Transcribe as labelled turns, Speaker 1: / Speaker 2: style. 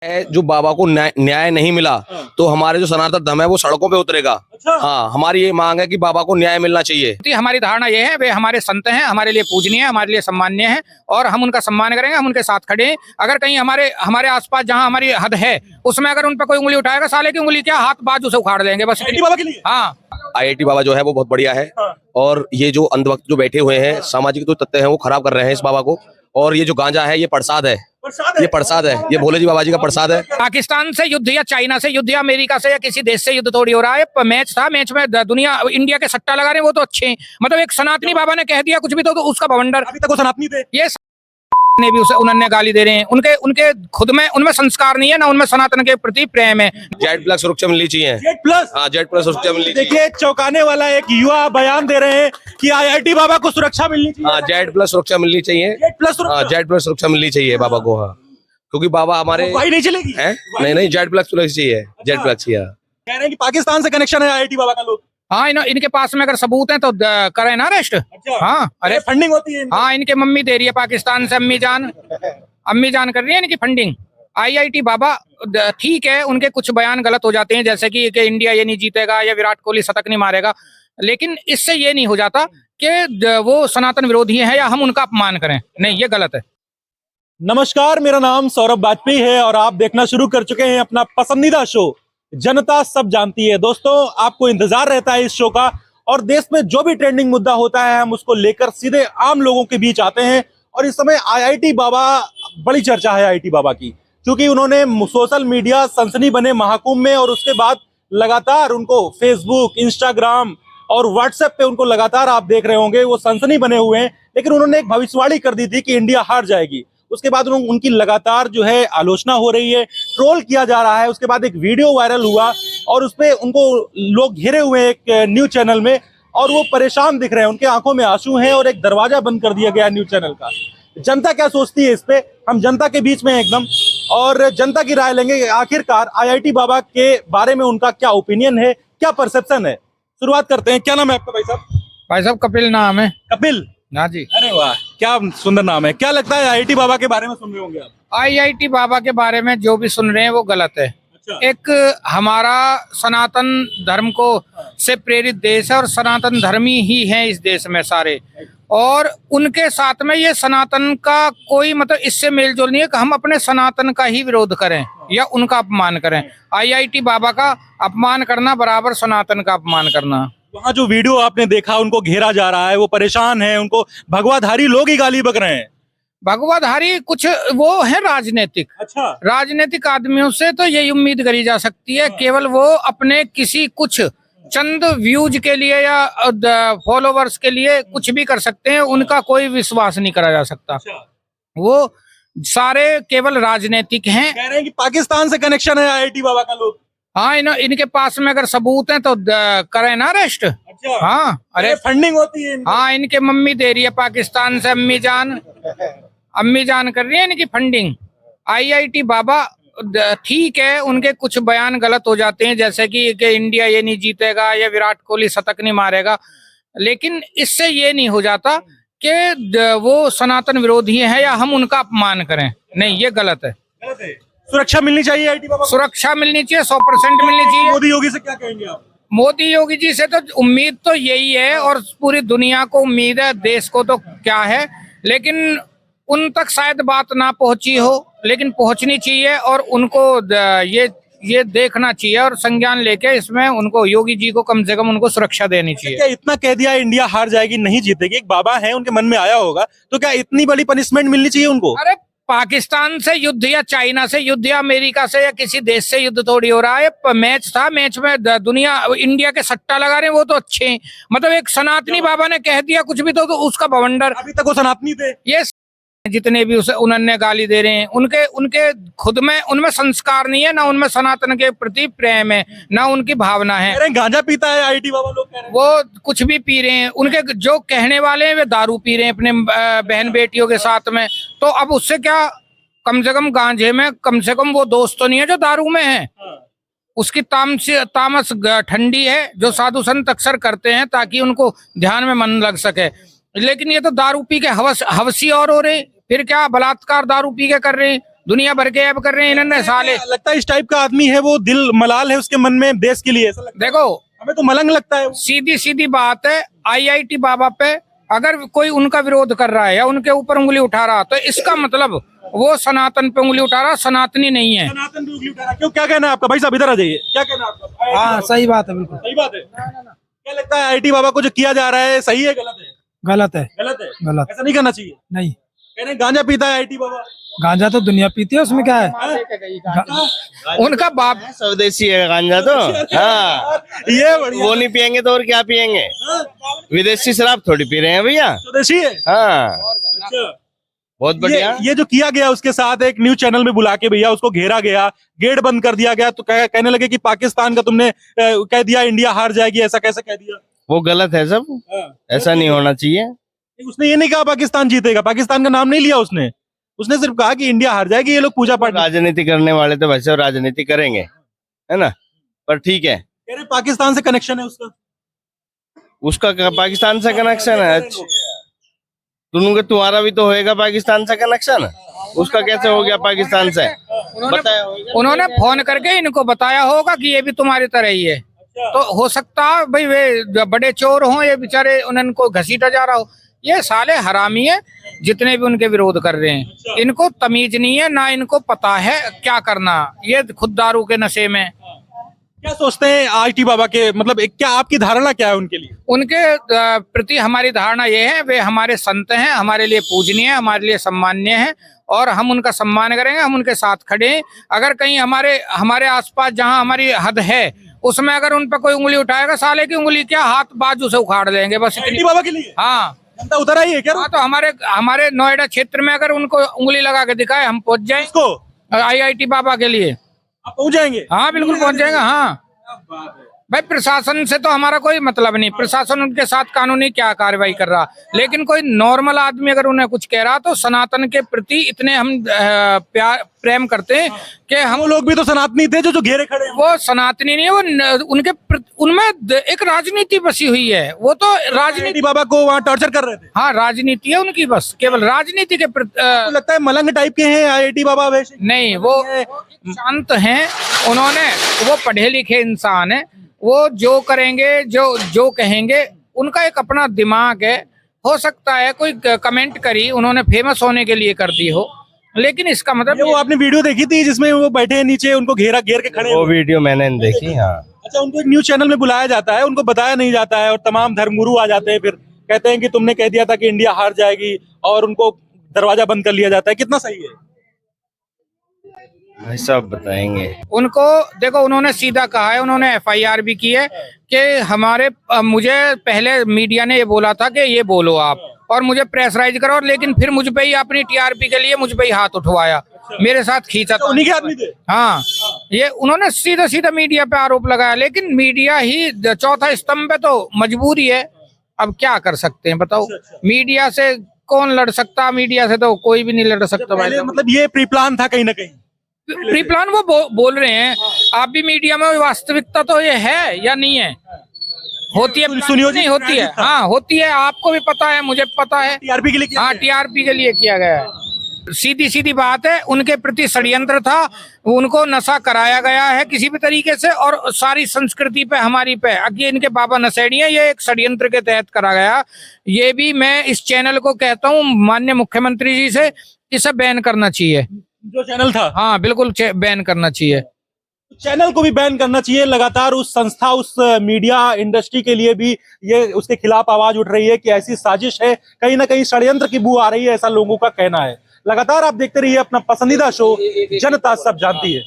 Speaker 1: जो बाबा को न्याय नहीं मिला तो हमारे जो सनातन धर्म है वो सड़कों पे उतरेगा।
Speaker 2: अच्छा।
Speaker 1: हाँ, हमारी ये मांग है कि बाबा को न्याय मिलना चाहिए।
Speaker 3: तो हमारी धारणा ये है, वे हमारे संत हैं, हमारे लिए पूजनीय है, हमारे लिए सम्माननीय है और हम उनका सम्मान करेंगे, हम उनके साथ खड़े हैं। अगर कहीं हमारे आसपास जहां हमारी हद है उसमें अगर उन पर कोई उंगली उठाएगा, साले की उंगली क्या हाथ बाजू से उखाड़ देंगे बस।
Speaker 2: आईआईटी बाबा के लिए
Speaker 3: हाँ,
Speaker 1: आईआईटी बाबा जो है वो बहुत बढ़िया है।
Speaker 2: हाँ।
Speaker 1: और ये जो अंधभक्त जो बैठे हुए हैं, सामाजिक जो तत्व हैं वो खराब कर रहे हैं इस बाबा को। और ये जो गांजा है ये प्रसाद है, ये प्रसाद है, ये भोले जी बाबा जी का प्रसाद है।
Speaker 3: पाकिस्तान से युद्ध या चाइना से युद्ध या अमेरिका से या किसी देश से युद्ध थोड़ी हो रहा है। मैच था, मैच में दुनिया इंडिया के सट्टा लगा रहे हैं, वो तो अच्छे हैं। मतलब एक सनातनी बाबा ने कह दिया कुछ भी तो उसका बवंडर।
Speaker 2: अभी तक वो सनातनी थे।
Speaker 3: ये ने भी उसे उन्होंने गाली दे रहे हैं। उनके खुद में उनमें संस्कार नहीं है, ना उनमें सनातन के प्रति प्रेम है।
Speaker 1: जेड प्लस सुरक्षा मिलनी चाहिए।
Speaker 2: जेड प्लस,
Speaker 1: हाँ, जेड प्लस सुरक्षा मिलनी चाहिए।
Speaker 2: देखिए चौंकाने वाला एक युवा बयान दे रहे हैं कि आईआईटी बाबा को सुरक्षा मिलनी चाहिए।
Speaker 1: हाँ, जेड प्लस सुरक्षा मिलनी चाहिए।
Speaker 2: जेड प्लस
Speaker 1: हाँ, जेड प्लस सुरक्षा मिलनी चाहिए बाबा को। हाँ, क्योंकि बाबा हमारे
Speaker 2: भाई नहीं चलेगी
Speaker 1: हैं। नहीं, जेड प्लस चाहिए, जेड प्लस चाहिए।
Speaker 2: कह रहे हैं कि पाकिस्तान से कनेक्शन है आईआईटी बाबा का। लोग
Speaker 3: हाँ, इनके पास में अगर सबूत है तो करें ना अरेस्ट।
Speaker 2: अच्छा।
Speaker 3: हाँ, अरे
Speaker 2: फंडिंग होती है इनकी।
Speaker 3: हाँ, इनके मम्मी दे रही है पाकिस्तान से, अम्मी जान कर रही है इनकी फंडिंग। आईआईटी बाबा ठीक है, उनके कुछ बयान गलत हो जाते हैं, जैसे कि इंडिया ये नहीं जीतेगा या विराट कोहली शतक नहीं मारेगा, लेकिन इससे ये नहीं हो जाता कि वो सनातन विरोधी है या हम उनका अपमान करें। नहीं, ये गलत है।
Speaker 2: नमस्कार, मेरा नाम सौरभ वाजपेयी है और आप देखना शुरू कर चुके हैं अपना पसंदीदा शो जनता सब जानती है। दोस्तों, आपको इंतजार रहता है इस शो का और देश में जो भी ट्रेंडिंग मुद्दा होता है हम उसको लेकर सीधे आम लोगों के बीच आते हैं। और इस समय आईआईटी बाबा, बड़ी चर्चा है आईआईटी बाबा की, क्योंकि उन्होंने सोशल मीडिया सनसनी बने महाकुंभ में और उसके बाद लगातार उनको फेसबुक, इंस्टाग्राम और व्हाट्सएप पे उनको लगातार आप देख रहे होंगे वो सनसनी बने हुए हैं। लेकिन उन्होंने एक भविष्यवाणी कर दी थी कि इंडिया हार जाएगी। उसके बाद उनकी लगातार जो है आलोचना हो रही है, ट्रोल किया जा रहा है। उसके बाद एक वीडियो वायरल हुआ और उसपे उनको लोग घेरे हुए एक न्यूज चैनल में और वो परेशान दिख रहे हैं, उनके आंखों में आंसू हैं और एक दरवाजा बंद कर दिया गया न्यूज चैनल का। जनता क्या सोचती है इस पे, हम जनता के बीच में एकदम और जनता की राय लेंगे। आखिरकार आईआईटी बाबा के बारे में उनका क्या ओपिनियन है, क्या परसेप्शन है। शुरुआत करते हैं। क्या नाम है आपका भाई साहब?
Speaker 3: भाई साहब कपिल नाम है।
Speaker 2: कपिल?
Speaker 3: हाँ जी।
Speaker 2: अरे वाह, क्या सुंदर नाम है। क्या लगता है आईआईटी बाबा के बारे में सुन रहे होंगे आप?
Speaker 3: आईआईटी बाबा के बारे में जो भी सुन रहे हैं वो गलत है।
Speaker 2: अच्छा।
Speaker 3: एक हमारा सनातन धर्म को से प्रेरित देश है और सनातन धर्मी ही है इस देश में सारे, और उनके साथ में ये सनातन का कोई मतलब इससे मेल जोल नहीं है कि हम अपने सनातन का ही विरोध करें या उनका अपमान करें। आईआईटी बाबा का अपमान करना बराबर सनातन का अपमान करना।
Speaker 2: वहाँ जो वीडियो आपने देखा, उनको घेरा जा रहा है, वो परेशान है, उनको भगवाधारी लोग ही गाली बक रहे हैं।
Speaker 3: भगवाधारी कुछ वो है राजनीतिक।
Speaker 2: अच्छा।
Speaker 3: राजनीतिक आदमियों से तो यही उम्मीद करी जा सकती है, केवल वो अपने किसी कुछ चंद व्यूज के लिए या फॉलोवर्स के लिए कुछ भी कर सकते हैं, उनका कोई विश्वास नहीं करा जा सकता।
Speaker 2: अच्छा।
Speaker 3: वो सारे केवल राजनीतिक हैं।
Speaker 2: कह रहे हैं कि पाकिस्तान से कनेक्शन है आईआईटी बाबा का। लोग
Speaker 3: हाँ, इनके पास में अगर सबूत है तो करें ना अरेस्ट।
Speaker 2: अच्छा।
Speaker 3: हाँ, अरे
Speaker 2: फंडिंग होती है इनकी।
Speaker 3: हाँ, इनके मम्मी दे रही है पाकिस्तान से, अम्मी जान कर रही है इनकी फंडिंग। आईआईटी बाबा ठीक है, उनके कुछ बयान गलत हो जाते हैं, जैसे कि इंडिया ये नहीं जीतेगा या विराट कोहली शतक नहीं मारेगा, लेकिन इससे ये नहीं हो जाता कि वो सनातन विरोधी है या हम उनका अपमान करें। नहीं, ये गलत है।
Speaker 2: गलत है। सुरक्षा मिलनी चाहिए आईआईटी बाबा को।
Speaker 3: सुरक्षा मिलनी चाहिए, 100% मिलनी चाहिए।
Speaker 2: मोदी योगी से क्या कहेंगे आप?
Speaker 3: मोदी योगी जी से तो उम्मीद तो यही है और पूरी दुनिया को उम्मीद है, देश को तो क्या है, लेकिन उन तक शायद बात ना पहुंची हो, लेकिन पहुंचनी चाहिए और उनको ये देखना चाहिए और संज्ञान लेके इसमें उनको योगी जी को कम से कम उनको सुरक्षा देनी चाहिए।
Speaker 2: क्या इतना कह दिया इंडिया हार जाएगी, नहीं जीतेगी, एक बाबा है उनके मन में आया होगा, तो क्या इतनी बड़ी पनिशमेंट मिलनी चाहिए उनको?
Speaker 3: अरे पाकिस्तान से युद्ध या चाइना से युद्ध या अमेरिका से या किसी देश से युद्ध थोड़ी हो रहा है। मैच था, मैच में दुनिया इंडिया के सट्टा लगा रहे हैं, वो तो अच्छे हैं। मतलब एक सनातनी बाबा ने कह दिया कुछ भी तो उसका बवंडर।
Speaker 2: अभी तक वो सनातनी थे।
Speaker 3: ये जितने भी उन्होंने गाली दे रहे हैं, उनके खुद में उनमें संस्कार नहीं है, ना उनमें सनातन के प्रति प्रेम है, ना उनकी भावना है।
Speaker 2: कह रहे हैं गांजा पीता है आईआईटी बाबा। लोग कह रहे हैं
Speaker 3: वो कुछ भी पी रहे हैं, उनके जो कहने वाले हैं वे दारू पी रहे हैं अपने बहन बेटियों के साथ में। तो अब उससे क्या, कम से कम गांजे में कम से कम वो दोस्त तो नहीं है जो दारू में है। उसकी तामस ठंडी है जो साधु संत अक्सर करते हैं ताकि उनको ध्यान में मन लग सके। लेकिन ये तो दारू पी के हवसी और हो रहे, फिर क्या बलात्कार दारू पी के कर रहे हैं, दुनिया भर के ऐप कर रहे हैं इन्होंने साले।
Speaker 2: लगता है इस टाइप का आदमी है वो, दिल मलाल है उसके मन में देश के लिए, ऐसा लगता है।
Speaker 3: देखो
Speaker 2: हमें तो मलंग लगता है वो।
Speaker 3: सीधी सीधी बात है, IIT बाबा पे अगर कोई उनका विरोध कर रहा है या उनके ऊपर उंगली उठा रहा, तो इसका मतलब वो सनातन पे उंगली उठा रहा, सनातनी नहीं है।
Speaker 2: सनातन पे उंगली उठा रहा। क्यों, क्या कहना है आपका? भाई साहब इधर आ जाइए, क्या कहना है आपका?
Speaker 4: हाँ सही बात है, बिल्कुल
Speaker 2: सही बात है। क्या लगता है IIT बाबा को जो किया जा रहा है सही है गलत है?
Speaker 4: गलत है।
Speaker 2: गलत है,
Speaker 4: गलत
Speaker 2: ऐसा नहीं करना चाहिए।
Speaker 4: नहीं,
Speaker 2: कह रहे हैं गांजा पीता है IIT बाबा।
Speaker 4: गांजा तो दुनिया पीती है, उसमें क्या है?
Speaker 3: उनका बाप
Speaker 5: स्वदेशी है गांजा तो। हाँ,
Speaker 2: ये बढ़िया,
Speaker 5: वो नहीं पियेंगे तो और क्या पियेंगे? विदेशी शराब थोड़ी पी रहे हैं भैया।
Speaker 2: स्वदेशी है।
Speaker 5: हाँ,
Speaker 2: अच्छा,
Speaker 5: बहुत बढ़िया।
Speaker 2: ये जो किया गया उसके साथ एक न्यूज चैनल में बुला के भैया उसको घेरा गया, गेट बंद कर दिया गया, तो कहने लगे कि पाकिस्तान का तुमने कह दिया इंडिया हार जाएगी, ऐसा कैसे कह दिया?
Speaker 5: वो गलत है सब, ऐसा नहीं होना चाहिए।
Speaker 2: उसने ये नहीं कहा पाकिस्तान जीतेगा, पाकिस्तान का नाम नहीं लिया उसने सिर्फ कहा कि इंडिया हार जाएगी, ये लोग पूजा पाठ।
Speaker 5: राजनीति करने वाले तो वैसे राजनीति करेंगे, है ना, पर ठीक है।
Speaker 2: कह रहे पाकिस्तान से कनेक्शन है
Speaker 5: उसका पाकिस्तान से कनेक्शन है। अच्छा, तुम्हारा भी तो होएगा पाकिस्तान से कनेक्शन, उसका कैसे हो गया पाकिस्तान से? बताया होगा।
Speaker 3: उन्होंने फोन करके इनको बताया होगा कि ये भी तुम्हारी तरह ही है, तो हो सकता है भाई वे बड़े चोर हों, ये बेचारे उनको घसीटा जा रहा हो। ये साले हरामी है जितने भी उनके विरोध कर रहे हैं, इनको तमीज नहीं है, ना इनको पता है क्या करना, ये खुद दारू के नशे में।
Speaker 2: क्या सोचते हैं IIT बाबा के, मतलब क्या आपकी धारणा क्या है उनके लिए?
Speaker 3: उनके प्रति हमारी धारणा ये है, वे हमारे संत हैं, हमारे लिए पूजनीय है, हमारे लिए सम्माननीय है, और हम उनका सम्मान करेंगे, हम उनके साथ खड़े हैं। अगर कहीं हमारे आसपास जहां हमारी हद है उसमें अगर उन पर कोई उंगली उठाएगा, साले की उंगली क्या हाथ बाजू से उखाड़ देंगे, बस इतनी।
Speaker 2: IIT बाबा के लिए
Speaker 3: हाँ,
Speaker 2: जनता उतर आई है क्या?
Speaker 3: हाँ, तो हमारे नोएडा क्षेत्र में अगर उनको उंगली लगा के दिखाए, हम पहुंच जाए
Speaker 2: इसको
Speaker 3: IIT बाबा के लिए।
Speaker 2: आप पहुंच जाएंगे?
Speaker 3: हाँ बिल्कुल पहुंच जाएगा। हाँ भाई, प्रशासन से तो हमारा कोई मतलब नहीं, प्रशासन उनके साथ कानूनी क्या कार्रवाई कर रहा, लेकिन कोई नॉर्मल आदमी अगर उन्हें कुछ कह रहा तो सनातन के प्रति इतने हम प्यार प्रेम करते हैं कि हम।
Speaker 2: वो लोग भी तो सनातनी थे जो घेरे खड़े हैं।
Speaker 3: वो सनातनी नहीं है, वो उनमें एक राजनीति बसी हुई है, वो तो राजनीति।
Speaker 2: IIT बाबा को वहाँ टॉर्चर कर रहे थे।
Speaker 3: हाँ, राजनीति है उनकी, बस केवल राजनीति के
Speaker 2: तो लगता है मलंग टाइप के हैं IIT बाबा वैसे?
Speaker 3: नहीं, वो शांत हैं, वो पढ़े लिखे इंसान है, वो जो करेंगे, जो कहेंगे, उनका एक अपना दिमाग है। हो सकता है कोई कमेंट करी उन्होंने फेमस होने के लिए कर दी हो, लेकिन इसका मतलब
Speaker 2: वो आपने वीडियो देखी थी जिसमें वो बैठे हैं नीचे, उनको घेर के खड़े?
Speaker 5: वो वीडियो मैंने नहीं देखी। हाँ,
Speaker 2: अच्छा, उनको एक न्यूज चैनल में बुलाया जाता है, उनको बताया नहीं जाता है, और तमाम धर्मगुरु आ जाते हैं, फिर कहते हैं कि तुमने कह दिया था कि इंडिया हार जाएगी, और उनको दरवाजा बंद कर लिया जाता है। कितना सही है?
Speaker 5: भाई साहब बताएंगे
Speaker 3: उनको। देखो, उन्होंने सीधा कहा है, उन्होंने FIR भी की है कि मुझे पहले मीडिया ने ये बोला था कि ये बोलो आप, और मुझे प्रेशराइज करो, और लेकिन फिर मुझ पे ही अपनी TRP के लिए मुझ पे ही हाथ उठवाया, मेरे साथ खींचा था।
Speaker 2: उन्हीं के आदमी थे?
Speaker 3: हाँ, ये उन्होंने सीधा सीधा मीडिया पे आरोप लगाया, लेकिन मीडिया ही चौथा स्तंभ है, तो मजबूरी है, अब क्या कर सकते हैं बताओ। मीडिया से कौन लड़ सकता? मीडिया से तो कोई भी नहीं लड़ सकता भाई।
Speaker 2: मतलब ये प्री प्लान था कहीं ना कहीं?
Speaker 3: प्री प्लान वो बोल रहे हैं, आप भी मीडिया में वास्तविकता तो ये है या नहीं है? होती है, नहीं होती है? हाँ होती है, आपको भी पता है, मुझे पता है।
Speaker 2: TRP के लिए किया?
Speaker 3: हाँ, TRP के लिए किया गया है। सीधी सीधी बात है, उनके प्रति षड्यंत्र था, उनको नशा कराया गया है किसी भी तरीके से, और सारी संस्कृति पे, हमारी पे, अगे इनके बाबा नशेड़ी है, ये एक षड्यंत्र के तहत करा गया। ये भी मैं इस चैनल को कहता हूँ माननीय मुख्यमंत्री जी से, इसे बैन करना चाहिए।
Speaker 2: जो चैनल था?
Speaker 3: हाँ बिल्कुल बैन करना चाहिए,
Speaker 2: चैनल को भी बैन करना चाहिए। लगातार उस संस्था, उस मीडिया इंडस्ट्री के लिए भी ये उसके खिलाफ आवाज उठ रही है कि ऐसी साजिश है, कहीं ना कहीं षड्यंत्र की बू आ रही है, ऐसा लोगों का कहना है। लगातार आप देखते रहिए अपना पसंदीदा शो जनता सब जानती है।